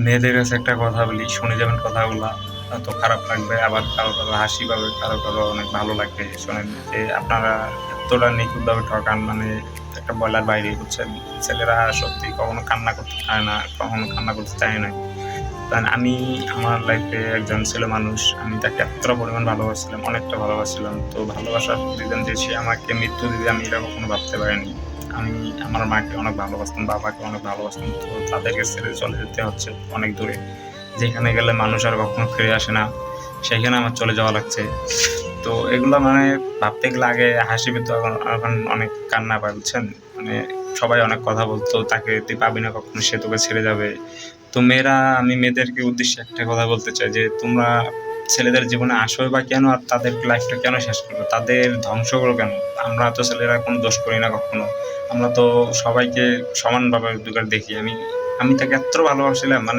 মেয়েদের কাছে একটা কথা বলি, শুনে যাবেন কথাগুলা, হয়তো খারাপ লাগবে, আবার কারো কারো হাসি পাবে, কারো কারো অনেক ভালো লাগবে। শোনেন যে আপনারা এতটা নিখুঁতভাবে ঠকান, মানে একটা বলার বাইরে, বুঝছেন? ছেলেরা সত্যি কখনো কান্না করতে চায় না, কখনো কান্না করতে চায় না। কারণ আমি আমার লাইফে একজন ছেলে মানুষ, আমি তাকে এতটা পরিমাণ ভালোবাসছিলাম, অনেকটা ভালোবাসছিলাম। তো ভালোবাসার প্রতিদান যে সে আমাকে মৃত্যু দিবে, আমি এটা কখনো ভাবতে পারিনি। আমি আমার মাকে অনেক ভালোবাসতাম, বাবাকে অনেক ভালোবাসতাম। তো তাদেরকে ছেড়ে চলে যেতে হচ্ছে অনেক দূরে, যেখানে গেলে মানুষ আর কখনো ফিরে আসে না, সেখানে আমার চলে যাওয়া লাগছে। তো এগুলো মানে ভাবতে গেলে আগে হাসি পেতো, এখন এখন অনেক কান্না পায়, বুঝছেন? মানে সবাই অনেক কথা বলতো, তাকে তুই পাবি না কখনো, সে তোকে ছেড়ে যাবে। তো মেয়েরা, আমি মেয়েদেরকে উদ্দেশ্যে একটা কথা বলতে চাই যে তোমরা ছেলেদের জীবনে আসোই বা কেন, আর তাদের লাইফটা কেন শেষ করবো, তাদের ধ্বংস করো কেন? আমরা তো ছেলেরা কোনো দোষ করি না কখনো, আমরা তো সবাইকে সমানভাবে দেখি। আমি আমি তাকে এত ভালোবাসছিলাম, মানে